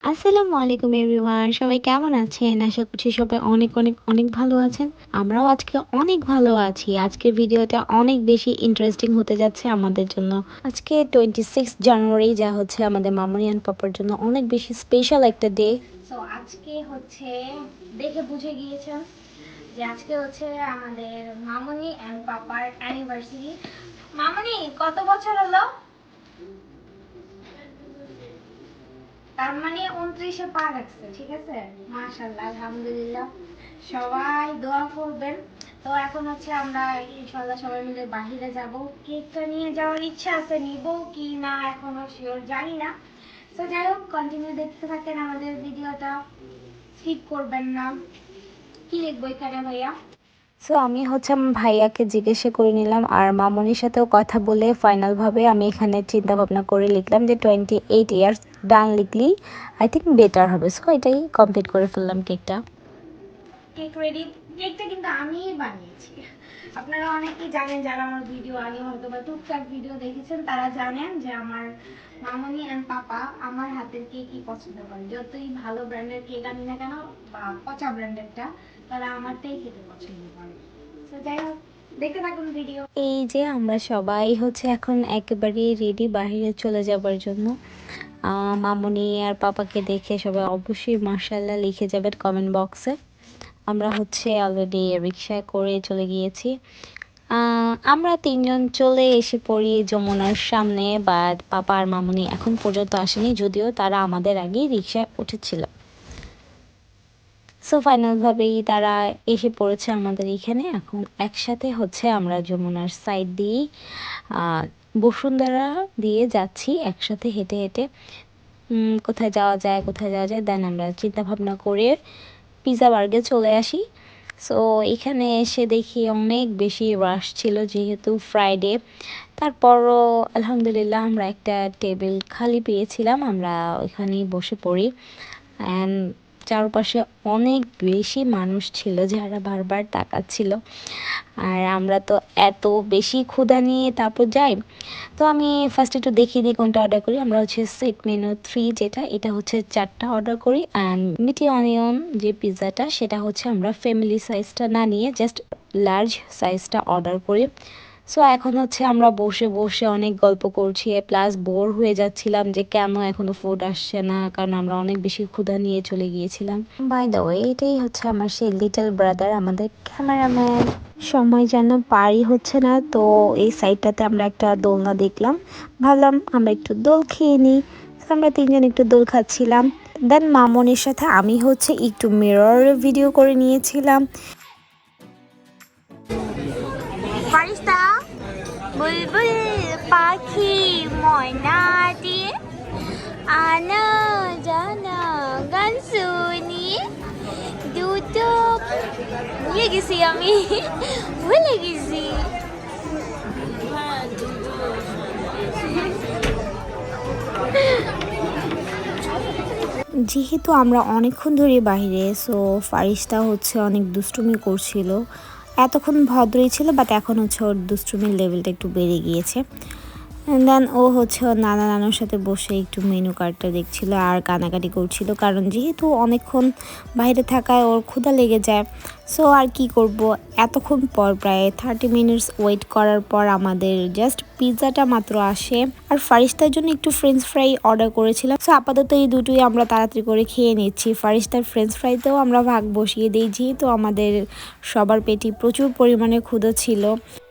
আসসালামু আলাইকুম এভরিওয়ান, সবাই কেমন আছেন? আশা করছি সবাই অনেক অনেক অনেক ভালো আছেন। আমরাও আজকে অনেক ভালো আছি। আজকের ভিডিওটা অনেক বেশি ইন্টারেস্টিং হতে যাচ্ছে আমাদের জন্য। আজকে 26 জানুয়ারি, যা হচ্ছে আমাদের মামুনি অ্যান্ড পাপার জন্য অনেক বেশি স্পেশাল একটা ডে। সো আজকে হচ্ছে, দেখে বুঝে গিয়েছেন যে আজকে হচ্ছে আমাদের মামুনি অ্যান্ড পাপার অ্যানিভার্সারি। মামুনি কত বছর হলো? তার মানে 29-এ পা রাখছে, ঠিক আছে। মাশাআল্লাহ, আলহামদুলিল্লাহ। সবাই দোয়া করবেন। তো এখন হচ্ছে আমরা ইনশাআল্লাহ সবাই মিলে বাহিরে যাব। কেকটা নিয়ে যাওয়ার ইচ্ছা আছে, নিব কি না এখনো শিওর জানি না। তো যাই হোক, কন্টিনিউ দেখতে থাকেন আমাদের ভিডিওটা, স্কিপ করবেন না। কি লিখবো এখানে ভাইয়া? সো আমি হচ্ছে আমার ভাইয়াকে জিজ্ঞাসা করে নিলাম, আর মামনির সাথেও কথা বলে ফাইনালভাবে আমি এখানে চিন্তা ভাবনা করে লিখলাম যে 28 ইয়ার্স ডান লিখলেই আই থিঙ্ক বেটার হবে। সো এটাই কমপ্লিট করে ফেললাম কেকটা। Cake ready. কেকটা কিন্তু আমিই বানিয়েছি। আপনারা অনেকেই জানেন, যারা আমার ভিডিও আগে হয়তো বা টুকটাক ভিডিও দেখেছেন তারা জানেন যে আমার মামনি অ্যান্ড পাপা আমার হাতের কেকই পছন্দ করে। যতই ভালো ব্র্যান্ডের কেক আনি না কেন বা পচা ব্র্যান্ডেরটা, তারা আমারটাই খেতে পছন্দ করে। তো যাই হোক, দেখতে থাকুন ভিডিও। এই যে আমরা সবাই হচ্ছে এখন একেবারে রেডি বাহিরে চলে যাবার জন্য। মামুনি আর পাপাকে দেখে সবাই অবশ্যই মাশাআল্লাহ লিখে যাবেন কমেন্ট বক্সে। আমরা হচ্ছে অলরেডি রিক্সায় করে চলে গিয়েছি। আমরা তিনজন চলে এসে পড়ি যমুনার সামনে, বাট পাপা আর মামুনি এখন পর্যন্ত আসেনি, যদিও তারা আমাদের আগেই রিক্সায় উঠেছিল। সো ফাইনালভাবেই তারা এসে পড়েছে আমাদের এখানে। এখন একসাথে হচ্ছে আমরা যমুনার সাইড দিয়েই বসুন্ধরা দিয়ে যাচ্ছি একসাথে হেঁটে হেঁটে। কোথায় যাওয়া যায় কোথায় যাওয়া যায়, দেন আমরা চিন্তা ভাবনা করে পিৎজা বার্গে চলে আসি। সো এখানে এসে দেখি অনেক বেশি রাশ ছিল, যেহেতু ফ্রাইডে। তারপরও আলহামদুলিল্লাহ আমরা একটা টেবিল খালি পেয়েছিলাম, আমরা ওইখানেই বসে পড়ি। অ্যান্ড চারপাশে অনেক বেশি মানুষ ছিল যারা বারবার তাকাচ্ছিল। আর আমরা তো এত বেশি ক্ষুধা নিয়ে তারপর যাই। তো আমি ফার্স্ট একটু দেখিয়ে দিই কোনটা অর্ডার করি। আমরা হচ্ছে সেট মেনু 3, যেটা এটা হচ্ছে 4টা অর্ডার করি। অ্যান্ড মিটি অনিয়ন যে পিৎজাটা, সেটা হচ্ছে আমরা ফ্যামিলি সাইজটা না নিয়ে জাস্ট লার্জ সাইজটা অর্ডার করি। সো এখন হচ্ছে আমরা বসে বসে অনেক গল্প করছি, প্লাস বোর হয়ে যাচ্ছিলাম যে কেন এখনো ফুড আসছে না, কারণ আমরা অনেক বেশি ক্ষুধা নিয়ে চলে গিয়েছিলাম। বাই দ্য ওয়ে, এটাই হচ্ছে আমার সেই লিটল ব্রাদার, আমাদের ক্যামেরাম্যান। সময় যেন পারই হচ্ছে না, তো এই সাইডটাতে আমরা একটা দোলনা দেখলাম, ভাবলাম আমরা একটু দোল খেয়ে নিই। আমরা তিনজন একটু দোল খাচ্ছিলাম। দেন মামনির সাথে আমি হচ্ছে একটু মিরর ভিডিও করে নিয়েছিলাম। ফারিস্তা, বুলবুল পাখি ময়নাটি আনা জানা গান শুনি দুটো, ভুলে গেছি আমি, ভুলে গেছি। যেহেতু আমরা অনেকক্ষণ ধরে বাইরে, সো ফারিস্তা হচ্ছে অনেক দুষ্টুমি করছিল। এতক্ষণ ভদ্রই ছিল, বাট এখন হচ্ছে ওর দুষ্টুমির লেভেলটা একটু বেড়ে গিয়েছে। দেন ও হচ্ছে ওর নানা নানুর সাথে বসে একটু মেনু কার্ডটা দেখছিল আর কানাকাটি করছিল, কারণ যেহেতু অনেকক্ষণ বাইরে থাকায় ওর ক্ষুধা লেগে যায়। সো আর কি করব, এতক্ষণ পর প্রায় 30 মিনিটস ওয়েট করার পর আমাদের জাস্ট পিৎজাটা মাত্র আসে। আর ফারিস্তার জন্য একটু ফ্রেঞ্চ ফ্রাই অর্ডার করেছিলাম। সো আপাতত এই দুটোই আমরা তাড়াতাড়ি করে খেয়ে নিচ্ছি। ফারিস্তার ফ্রেঞ্চ ফ্রাইতেও আমরা ভাগ বসিয়ে দিই, যেহেতু আমাদের সবার পেটে প্রচুর পরিমাণে ক্ষুধা ছিল।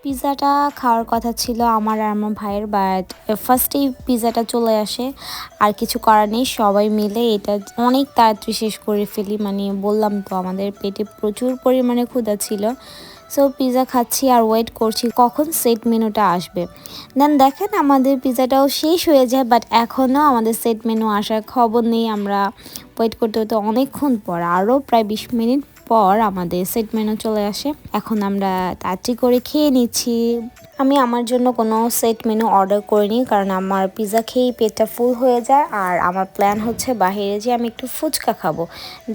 পিৎজাটা খাওয়ার কথা ছিল আমার আর আমার ভাইয়ের, বাট ফার্স্টেই পিৎজাটা চলে আসে। আর কিছু করার নেই, সবাই মিলে এটা অনেক তাড়াতাড়ি শেষ করে ফেলি। মানে বললাম তো, আমাদের পেটে প্রচুর পরিমাণে ক্ষুধা ছিল। সো পিৎজা খাচ্ছি আর ওয়েট করছি কখন সেট মেনুটা আসবে। দেন দেখেন আমাদের পিৎজাটাও শেষ হয়ে যায়, বাট এখনও আমাদের সেট মেনু আসার খবর নেই। আমরা ওয়েট করতে হতে অনেকক্ষণ পর, আরও প্রায় 20 মিনিট পর আমাদের সেট মেনু চলে আসে। এখন আমরা তাড়াতাড়ি করে খেয়ে নিচ্ছি। আমি আমার জন্য কোনো সেট মেনু অর্ডার করিনি, কারণ আমার পিৎজা খেয়েই পেটটা ফুল হয়ে যায়। আর আমার প্ল্যান হচ্ছে বাইরে যে আমি একটু ফুচকা খাবো,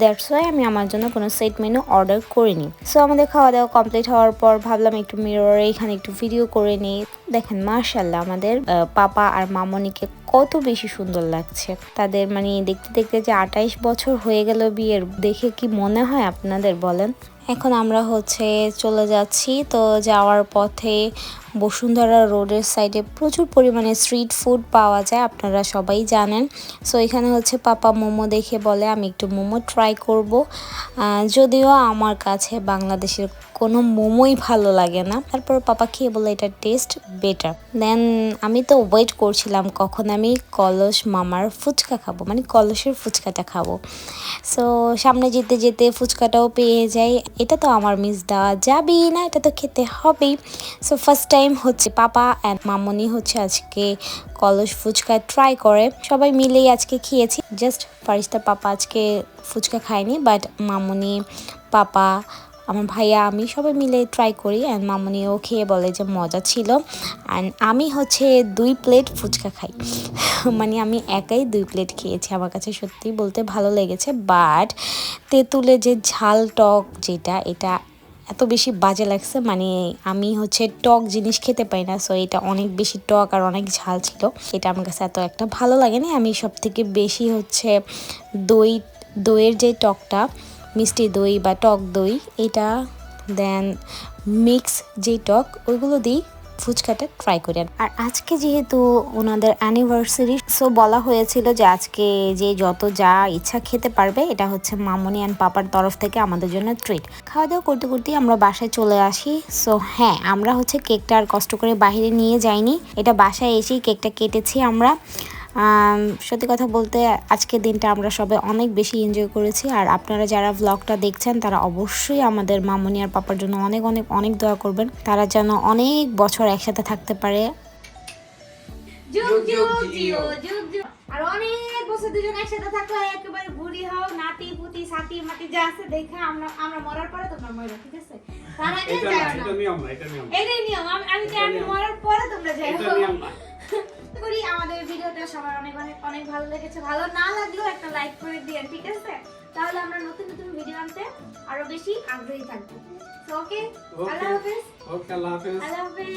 দ্যাটস ওয়াই আমি আমার জন্য কোনো সেট মেনু অর্ডার করিনি। সো আমাদের খাওয়া দাওয়া কমপ্লিট হওয়ার পর ভাবলাম একটু মিররে এখানে একটু ভিডিও করে নিই। দেখেন মাশাআল্লাহ আমাদের পাপা আর মামনিকে কত বেশি সুন্দর লাগছে। তাদের মানে দেখতে দেখতে যে 28 বছর হয়ে গেল বিয়ের, দেখে কি মনে হয় আপনাদের বলেন। এখন আমরা হচ্ছে চলে যাচ্ছি। তো যাওয়ার পথে বসুন্ধরা রোডের সাইডে প্রচুর পরিমাণে স্ট্রিট ফুড পাওয়া যায়, আপনারা সবাই জানেন। সো এখানে হচ্ছে পাপা মোমো দেখে বলে আমি একটু মোমো ট্রাই করব। যদিও আমার কাছে বাংলাদেশের কোনো মোমোই ভালো লাগে না, তারপর পাপা খেয়ে বলে এটা টেস্ট বেটার। দেন আমি তো ওয়েট করছিলাম কখন আমি কলস মামার ফুচকা খাবো, মানে কলসের ফুচকাটা খাবো। সো সামনে যেতে যেতে ফুচকাটাও পেয়ে যাই। এটা তো আমার মিস দেওয়া যাবেই না, এটা তো খেতে হবেই। সো ফার্স্ট টাইম হচ্ছে পাপা অ্যান্ড মামনি হচ্ছে আজকে কলস ফুচকা ট্রাই করে, সবাই মিলেই আজকে খেয়েছি। জাস্ট ফারিস্তা পাপা আজকে ফুচকা খায়নি, বাট মামনি, পাপা, আমার ভাইয়া, আমি সবাই মিলে ট্রাই করি। অ্যান্ড মামনিও খেয়ে বলে যে মজা ছিল। অ্যান্ড আমি হচ্ছে 2 প্লেট ফুচকা খাই মানে আমি একাই 2 প্লেট খেয়েছি। আমার কাছে সত্যি বলতে ভালো লেগেছে, বাট তেঁতুলে যে ঝাল টক যেটা, এটা এত বেশি বাজে লাগছে। মানে আমি হচ্ছে টক জিনিস খেতে পাই না, সো এটা অনেক বেশি টক আর অনেক ঝাল ছিল, এটা আমার কাছে এত একটা ভালো লাগেনি। আমি সব থেকে বেশি হচ্ছে দইয়ের যে টকটা, মিষ্টি দই বা টক দই, এটা দেন মিক্স যে টক, ওইগুলো দিই ফুচকাটা ট্রাই করেন। আর আজকে যেহেতু ওনাদের অ্যানিভার্সারি, সো বলা হয়েছিল যে আজকে যে যত যা ইচ্ছা খেতে পারবে, এটা হচ্ছে মামনি অ্যান্ড পাপার তরফ থেকে আমাদের জন্য ট্রিট। খাওয়া দাওয়া করতে করতেই আমরা বাসায় চলে আসি। সো হ্যাঁ, আমরা হচ্ছে কেকটা আর কষ্ট করে বাইরে নিয়ে যাইনি, এটা বাসায় এসেই কেকটা কেটেছি আমরা। সত্যি কথা বলতে আজকের দিনটা আমরা সবাই অনেক বেশি এনজয় করেছি। আর আপনারা যারা ব্লগটা দেখছেন তারা অবশ্যই আমাদের মামনি আর পাপার জন্য অনেক অনেক অনেক দোয়া করবেন, তারা যেন অনেক বছর একসাথে থাকতে পারে। আর অনেক বছর দুজন একসাথে থাকলে একেবারে বুড়ি হও, নাতি পুতি সাথী মাতি যা আছে দেখে আমরা মরার পরে তোমরা মরো, ঠিক আছে? তার আগে যাও না, এটাই নিয়ম। আমি চাই আমি মরার পরে তোমরা যাও। করি আমাদের ভিডিওটা সবার অনেক অনেক অনেক ভালো লেগেছে। ভালো না লাগলেও একটা লাইক করে দিন, ঠিক আছে? তাহলে আমরা নতুন নতুন ভিডিও আনতে আরো বেশি আগ্রহী থাকবো। ওকে, আল্লাহ হাফেজ। ওকে, আল্লাহ হাফেজ। আল্লাহ হাফেজ।